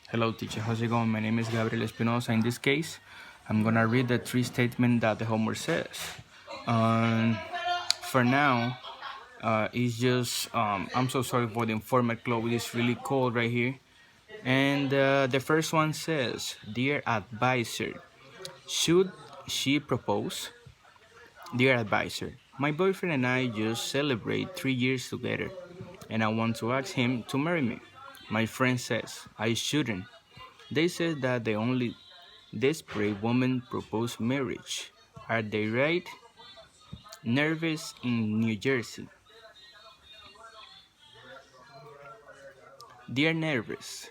Hello, teacher. How's it going? My name is Gabriel Espinosa. In this case, I'm gonna read the three statements that the homework says. Um, for now, it's just I'm so sorry for the informal clothes. It's really cold right here. And the first one says, "Dear advisor, should she propose?" Dear advisor, my boyfriend and I just celebrate 3 years together, and I want to ask him to marry me. My friend says I shouldn't. They say that the only desperate women propose marriage. Are they right? Nervous in New Jersey. Dear Nervous,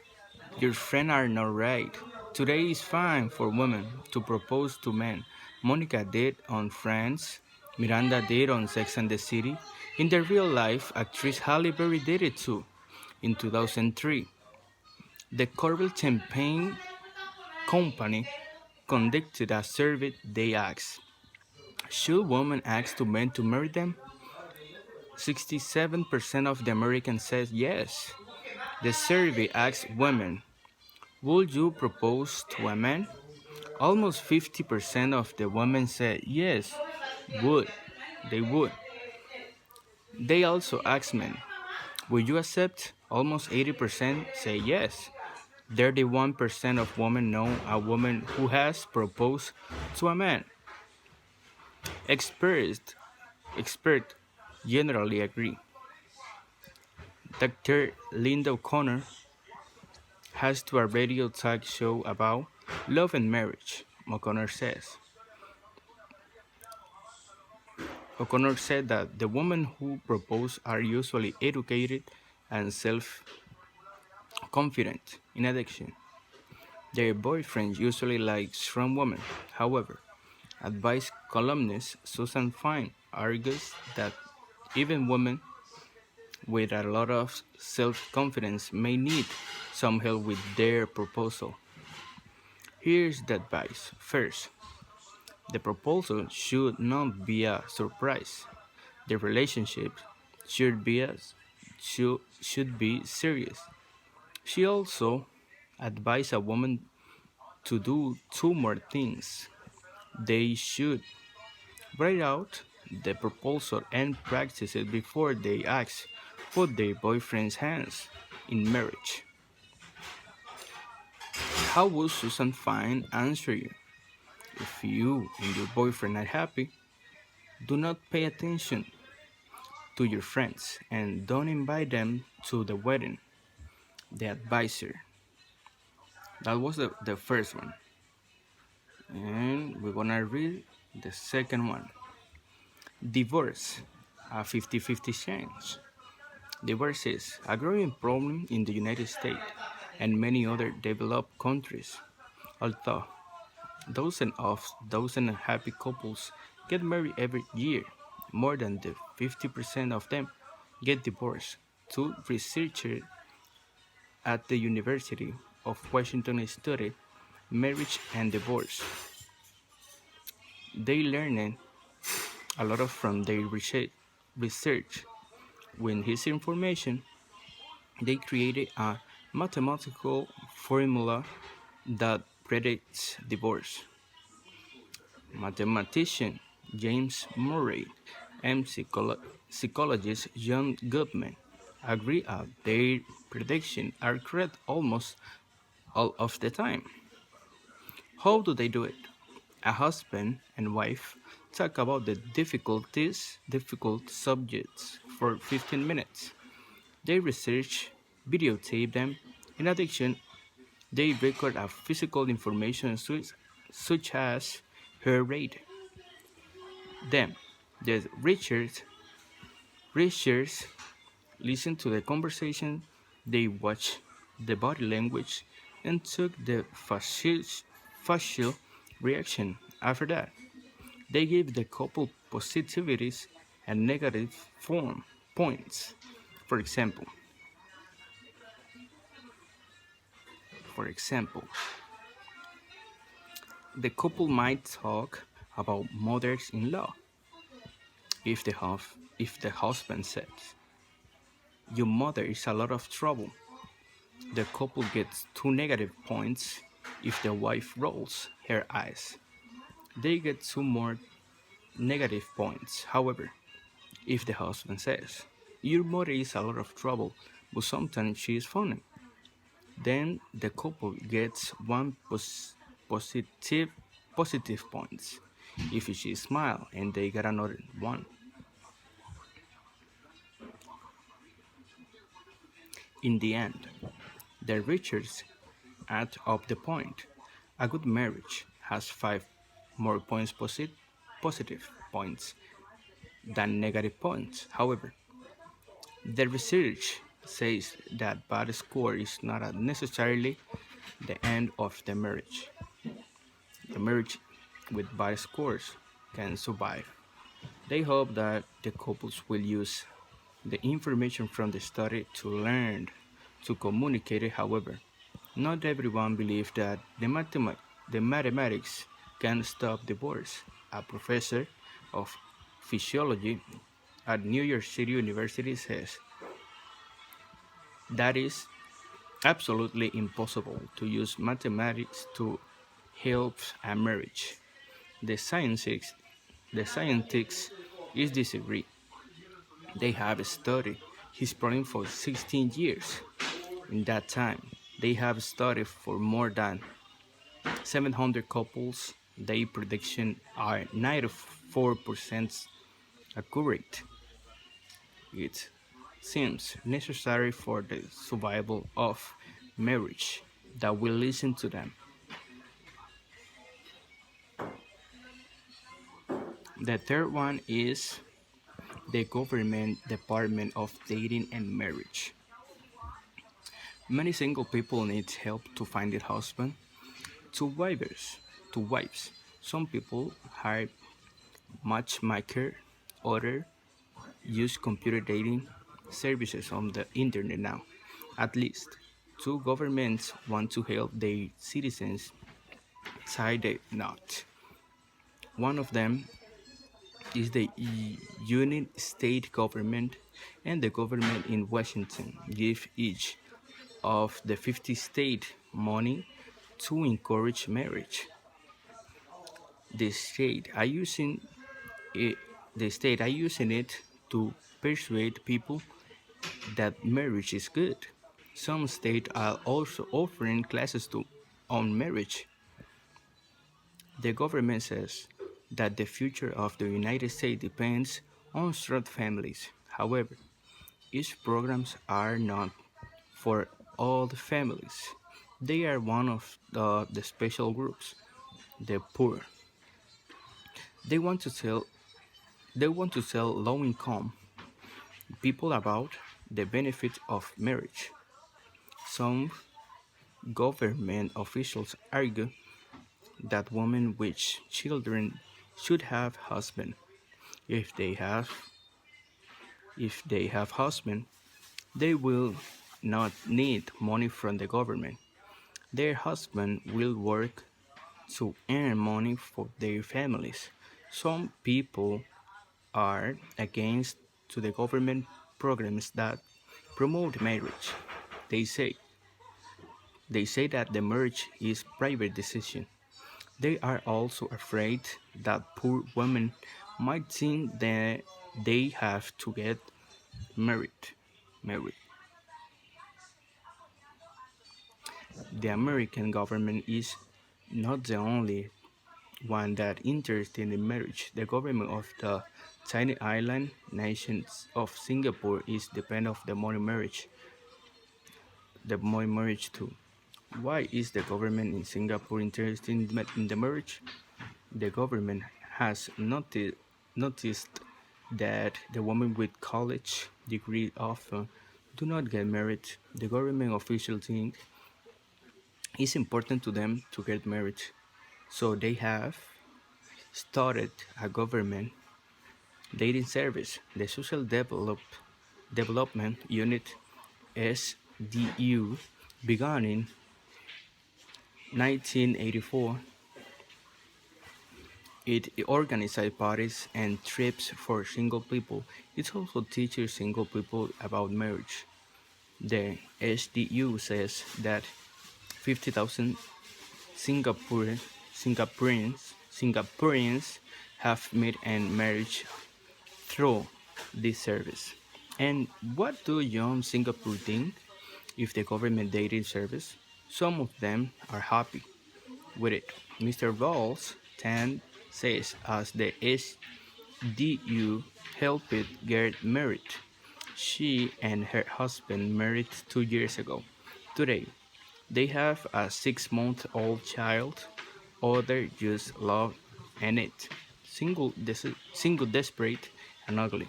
your friends are not right. Today is fine for women to propose to men. Monica did on Friends. Miranda did on Sex and the City. In the real life, actress Halle Berry did it too. In 2003, the Corbel Champagne Company conducted a survey. They asked, should women ask to men to marry them? 67% of the Americans said yes. The survey asked women, would you propose to a man? Almost 50% of the women said yes, would. They would. They also asked men, would you accept? Almost 80% say yes. 31% of women know a woman who has proposed to a man. Experts generally agree. Dr. Linda O'Connor has to a radio talk show about love and marriage. O'Connor said that the women who propose are usually educated and self-confident. In addition, their boyfriends usually like strong women. However, advice columnist Susan Fine argues that even women with a lot of self-confidence may need some help with their proposal. Here's the advice. First, the proposal should not be a surprise. The relationship should be should be serious. She also advised a woman to do two more things. They should write out the proposal and practice it before they ask for their boyfriend's hands in marriage. How would Susan Fine answer you? If you and your boyfriend are happy, do not pay attention to your friends and don't invite them to the wedding. The advisor. That was the first one. And we're gonna read the second one. Divorce, a 50-50 chance. Divorce is a growing problem in the United States and many other developed countries. Although dozens of happy couples get married every year, more than the 50% of them get divorced. Two researchers at the University of Washington studied marriage and divorce. They learned a lot from their research. With his information, they created a mathematical formula that predicts divorce. Mathematician James Murray and psychologist John Goodman agree that their predictions are correct almost all of the time. How do they do it? A husband and wife talk about the difficult subjects for 15 minutes. They research, videotape them. In addition, they record a physical information such as her rate. Then, the researchers listen to the conversation, they watch the body language, and took the facial reaction. After that, they gave the couple positivities and negative form points. For example, for example, the couple might talk about mothers-in-law. If the husband says, "Your mother is a lot of trouble," The couple gets 2 negative points if the wife rolls her eyes. They get 2 more negative points, however, if the husband says, "Your mother is a lot of trouble, but sometimes she is funny." Then the couple gets positive positive points if she smile and they get another one. In the end, the riches add up the point. A good marriage has 5 more positive points than negative points. However, the research says that bad score is not necessarily the end of the marriage. The marriage with bad scores can survive. They hope that the couples will use the information from the study to learn to communicate it. However, not everyone believes that the mathematics can stop divorce. A professor of physiology at New York City University says that is absolutely impossible to use mathematics to help a marriage. The scientists, the scientists is disagree. They have studied his problem for 16 years. In that time, they have studied for more than 700 couples. Their predictions are 94% accurate. It seems necessary for the survival of marriage that we listen to them. The third one is the government department of dating and marriage. Many single people need help to find a husband. To wives, to wives. Some people hire matchmaker, others use computer dating services on the internet now. At least two governments want to help their citizens tie the knot. One of them is the United States government, and the government in Washington give each of the 50 states money to encourage marriage. The state are using it, the state are using it to persuade people that marriage is good. Some states are also offering classes on marriage. The government says that the future of the United States depends on strong families. However, each programs are not for all the families. They are one of the special groups, the poor. They want to tell they want to tell low income people about the benefit of marriage. Some government officials argue that women with children should have husband. If they have if they have husband, they will not need money from the government. Their husband will work to earn money for their families. Some people are against to the government programs that promote marriage. They say they say that the marriage is private decision. They are also afraid that poor women might think that they have to get married. Married. The American government is not the only one that interested in marriage. The government of the tiny island nation of Singapore is dependent of the money marriage too. Why is the government in Singapore interested in the marriage? The government has noticed that the women with college degree often do not get married. The government officials think it's important to them to get married, so they have started a government dating service. The Development Unit (SDU) began in 1984. It organizes parties and trips for single people. It also teaches single people about marriage. The HDU says that 50,000 Singapore, Singaporeans have met and marriage through this service. And what do young Singapore think if the government dating service? Some of them are happy with it. Mr. Rawls Tan says as the SDU helped get married. She and her husband married 2 years ago. Today, they have a 6-month-old child. Others just love and it. Single, desperate, and ugly.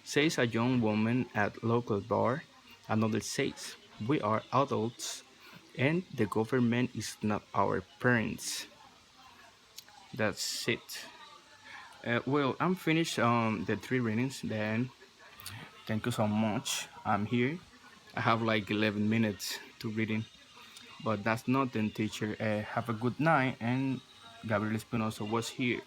Says a young woman at local bar. Another says, we are adults and the government is not our parents. That's it. Well, I'm finished the three readings. Then, thank you so much. I'm here. I have like 11 minutes to reading, but that's nothing, teacher. Have a good night. And Gabriel Espinosa was here.